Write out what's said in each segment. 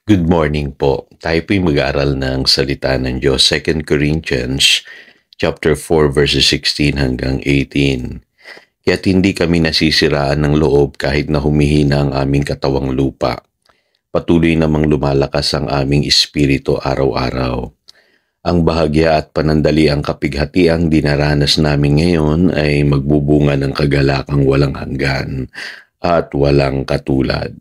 Good morning po. Tayo po'y mag-aaral ng salita ng Diyos, 2 Corinthians chapter 4 verses 16 hanggang 18. Kaya't hindi kami nasisiraan ng loob kahit na humihina ang aming katawang lupa. Patuloy namang lumalakas ang aming espiritu araw-araw. Ang bahagya at panandaliang kapighatiang dinaranas namin ngayon ay magbubunga ng kagalakang walang hanggan at walang katulad.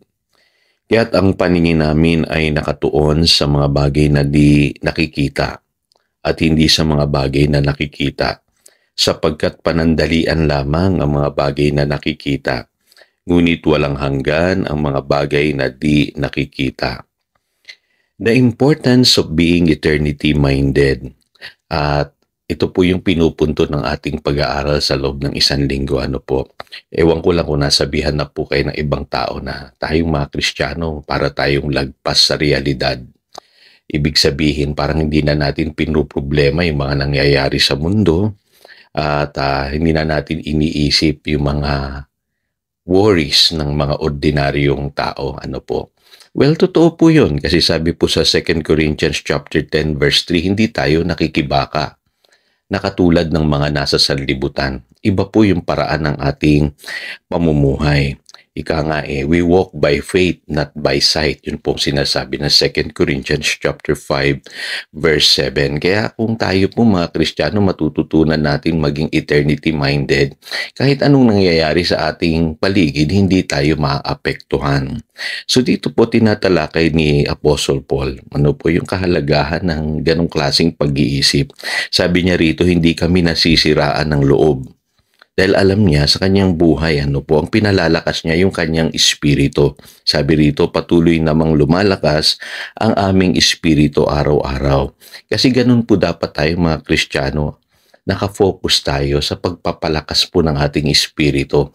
Kaya't ang paningin namin ay nakatuon sa mga bagay na di nakikita at hindi sa mga bagay na nakikita, sapagkat panandalian lamang ang mga bagay na nakikita, ngunit walang hanggan ang mga bagay na di nakikita. The importance of being eternity-minded. At ito po yung pinupunto ng ating pag-aaral sa loob ng isang linggo. Ewan ko lang kung nasabihan na po kayo ng ibang tao na tayong mga Kristiyano para tayong lagpas sa realidad. Ibig sabihin parang hindi na natin pinoproblema yung mga nangyayari sa mundo at hindi na natin iniisip yung mga worries ng mga ordinaryong tao. Well, totoo po yun kasi sabi po sa 2 Corinthians chapter 10 verse 3, hindi tayo nakikibaka na katulad ng mga nasa sanlibutan. Iba po yung paraan ng ating pamumuhay. Ika nga we walk by faith, not by sight. Yun pong sinasabi ng 2 Corinthians chapter 5, verse 7. Kaya kung tayo po mga Kristiyano, matututunan natin maging eternity-minded. Kahit anong nangyayari sa ating paligid, hindi tayo maaapektuhan. So dito po tinatalakay ni Apostle Paul, ano po yung kahalagahan ng ganong klaseng pag-iisip. Sabi niya rito, hindi kami nasisiraan ng loob. Dahil alam niya sa kanyang buhay, ang pinalalakas niya yung kanyang espiritu. Sabi rito, patuloy namang lumalakas ang aming espiritu araw-araw. Kasi ganun po dapat tayo mga Kristiyano. Nakafocus tayo sa pagpapalakas po ng ating espiritu.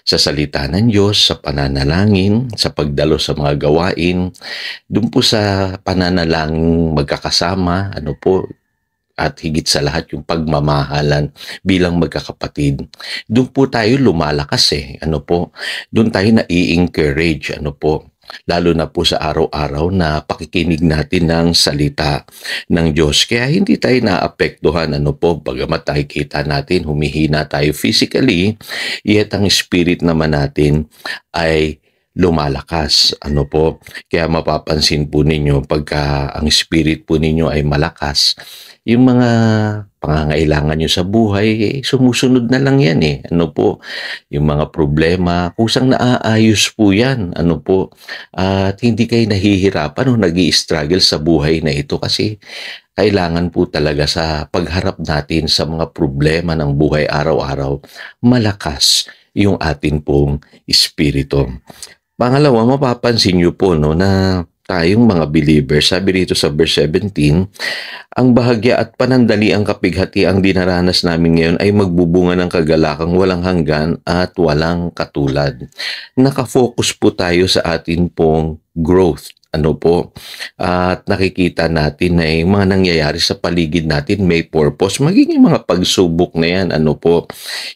Sa salita ng Diyos, sa pananalangin, sa pagdalo sa mga gawain, doon po sa pananalangin magkakasama, at higit sa lahat yung pagmamahalan bilang magkakapatid. Doon po tayo lumalakas Doon tayo na-i-encourage lalo na po sa araw-araw na pakikinig natin ng salita ng Diyos. Kaya hindi tayo naapektuhan bagamat nakikita natin humihina tayo physically, yet ang spirit naman natin ay lumalakas. Kaya mapapansin po ninyo pagka ang spirit po ninyo ay malakas, yung mga pangangailangan nyo sa buhay, sumusunod na lang yan Yung mga problema, kusang naaayos po yan. At hindi kayo nahihirapan o nag-i-struggle sa buhay na ito kasi kailangan po talaga sa pagharap natin sa mga problema ng buhay araw-araw, malakas yung atin pong espiritu. Pangalawa, mapapansin nyo po na tayong mga believers, sabi rito sa verse 17, ang bahagya at panandali ang kapighati ang dinaranas namin ngayon ay magbubunga ng kagalakang walang hanggan at walang katulad. Nakafocus po tayo sa atin pong growth. At nakikita natin na yung mga nangyayari sa paligid natin may purpose. Magiging mga pagsubok na yan,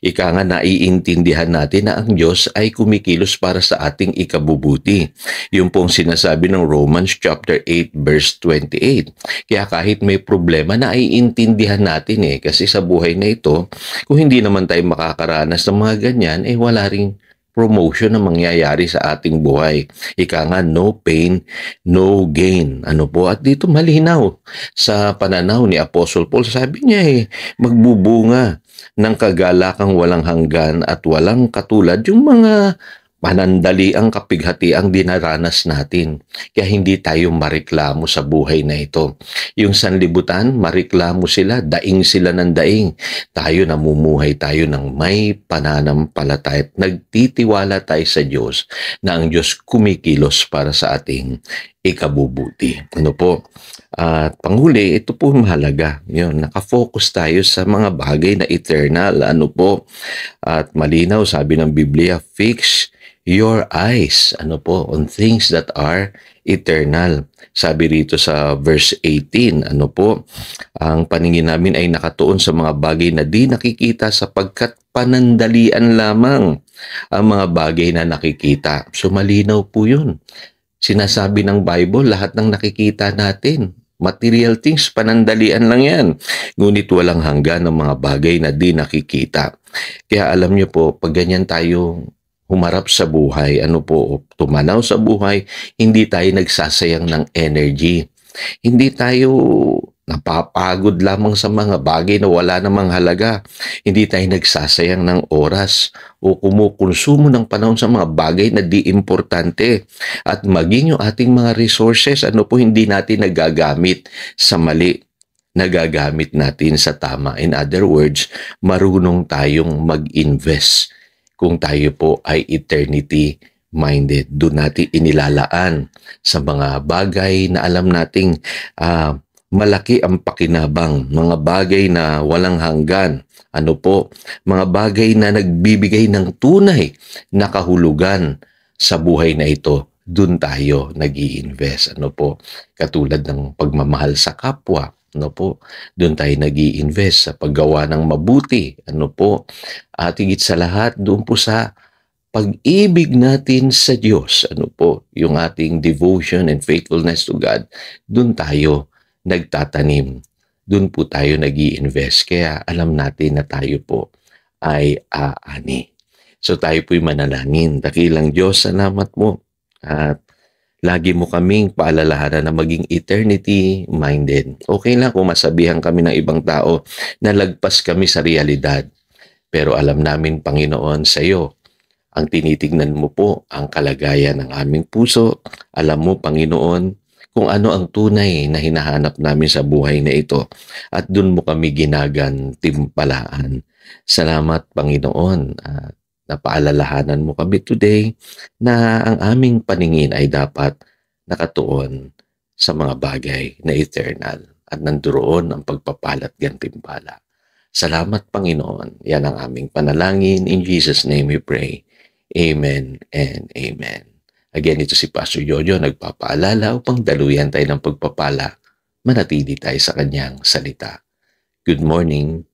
Ika nga naiintindihan natin na ang Diyos ay kumikilos para sa ating ikabubuti. Yung pong sinasabi ng Romans chapter 8 verse 28. Kaya kahit may problema, naiintindihan natin kasi sa buhay na ito, kung hindi naman tayo makakaranas ng mga ganyan, wala ring promotion na mangyayari sa ating buhay. Ika nga, no pain, no gain. At dito malinaw sa pananaw ni Apostle Paul. Sabi niya magbubunga ng kagalakang walang hanggan at walang katulad yung mga panandali ang kapighati ang dinaranas natin. Kaya hindi tayo mareklamo sa buhay na ito. Yung sanlibutan, mareklamo sila, daing sila ng daing. Tayo namumuhay tayo ng may pananampalataya at nagtitiwala tayo sa Diyos na ang Diyos kumikilos para sa ating ikabubuti. At panghuli, ito po mahalaga. Nakafocus tayo sa mga bagay na eternal. At malinaw, sabi ng Biblia, fix your eyes, on things that are eternal. Sabi rito sa verse 18, ang paningin namin ay nakatuon sa mga bagay na di nakikita sapagkat panandalian lamang ang mga bagay na nakikita. So malinaw po yun. Sinasabi ng Bible, lahat ng nakikita natin, material things, panandalian lang yan. Ngunit walang hanggan ng mga bagay na di nakikita. Kaya alam niyo po, pag ganyan tayo humarap sa buhay, tumanaw sa buhay, hindi tayo nagsasayang ng energy. Hindi tayo napapagod lamang sa mga bagay na wala namang halaga. Hindi tayo nagsasayang ng oras o kumukonsumo ng panahon sa mga bagay na di importante. At maging yung ating mga resources, hindi natin nagagamit sa mali, nagagamit natin sa tama. In other words, marunong tayong mag-invest. Kung tayo po ay eternity-minded, doon natin inilalaan sa mga bagay na alam nating malaki ang pakinabang, mga bagay na walang hanggan, mga bagay na nagbibigay ng tunay na kahulugan sa buhay na ito, dun tayo nag-i-invest. Katulad ng pagmamahal sa kapwa, dun tayo nag-i-invest sa paggawa ng mabuti, at higit sa lahat, doon po sa pag-ibig natin sa Diyos, yung ating devotion and faithfulness to God, dun tayo nagtatanim. Doon po tayo nag-i-invest. Kaya alam natin na tayo po ay aani. So tayo po'y manalangin. Dakilang Diyos, salamat mo. At lagi mo kaming paalalahanan na maging eternity-minded. Okay lang kung masabihan kami ng ibang tao na lagpas kami sa realidad. Pero alam namin, Panginoon, sa iyo, ang tinitignan mo po ang kalagayan ng aming puso. Alam mo, Panginoon, kung ano ang tunay na hinahanap namin sa buhay na ito, at doon mo kami ginagantimpalaan. Salamat, Panginoon, at napaalalahanan mo kami today na ang aming paningin ay dapat nakatuon sa mga bagay na eternal at nandoon ang pagpapalat gantimpala. Salamat, Panginoon. Yan ang aming panalangin. In Jesus' name we pray. Amen and amen. Again, ito si Pastor Jojo, nagpapaalala upang daluyan tayo ng pagpapala, manatili tayo sa kanyang salita. Good morning.